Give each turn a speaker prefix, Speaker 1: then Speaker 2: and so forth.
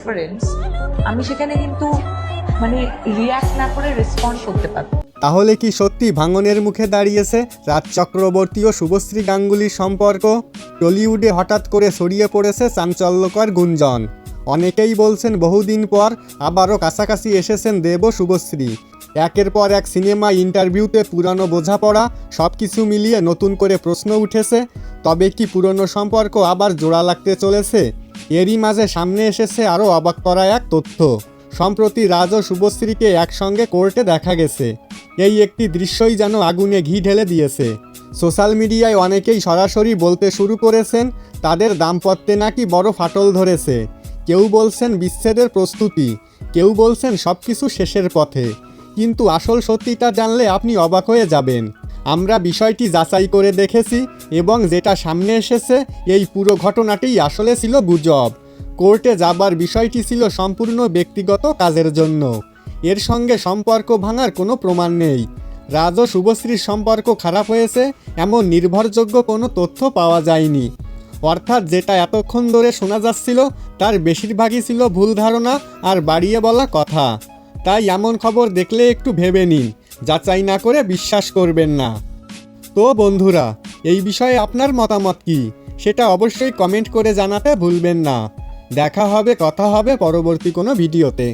Speaker 1: Reference, আমি সেখানে কিন্তু মানে রিয়াক্ট না করে রেসপন্ড করতে পারবো।
Speaker 2: তাহলে কি সত্যি ভাঙনের মুখে দাঁড়িয়েছে রাজ চক্রবর্তী ও শুভশ্রী গাঙ্গুলির সম্পর্ক? টলিউডে হঠাৎ করে ছড়িয়ে পড়েছে চাঞ্চল্যকর গুঞ্জন। অনেকেই বলছেন বহুদিন পর আবারও কাছাকাছি এসেছেন দেব ও শুভশ্রী। একের পর এক সিনেমা, ইন্টারভিউতে পুরানো বোঝাপড়া সব কিছু মিলিয়ে নতুন করে প্রশ্ন উঠেছে, তবে কি পুরনো সম্পর্ক আবার জোড়া লাগতে চলেছে? এরই মাঝে সামনে এসেছে আরও অবাক করা এক তথ্য। সম্প্রতি রাজ ও শুভশ্রীকে একসঙ্গে কোর্টে দেখা গেছে। এই একটি দৃশ্যই যেন আগুনে ঘি ঢেলে দিয়েছে। সোশ্যাল মিডিয়ায় অনেকেই সরাসরি বলতে শুরু করেছেন তাদের দাম্পত্যে নাকি বড় ফাটল ধরেছে। কেউ বলছেন বিচ্ছেদের প্রস্তুতি, কেউ বলছেন সব কিছু শেষের পথে। কিন্তু আসল সত্যিটা জানলে আপনি অবাক হয়ে যাবেন। আমরা বিষয়টি যাচাই করে দেখেছি এবং যেটা সামনে এসেছে এই পুরো ঘটনাটিই আসলে ছিল গুজব। কোর্টে যাবার বিষয়টি ছিল সম্পূর্ণ ব্যক্তিগত কাজের জন্য। এর সঙ্গে সম্পর্ক ভাঙার কোনো প্রমাণ নেই। রাজ ও শুভশ্রীর সম্পর্ক খারাপ হয়েছে এমন নির্ভরযোগ্য কোনো তথ্য পাওয়া যায়নি। অর্থাৎ যেটা এতক্ষণ ধরে শোনা যাচ্ছিল তার বেশিরভাগই ছিল ভুল ধারণা আর বাড়িয়ে বলা কথা। তাই এমন খবর দেখলে একটু ভেবে নিন, যাচাই না করে বিশ্বাস করবেন না। তো বন্ধুরা, এই বিষয়ে আপনার মতামত কি সেটা অবশ্যই কমেন্ট করে জানাতে ভুলবেন না। দেখা হবে, কথা হবে পরবর্তী কোনো ভিডিওতে।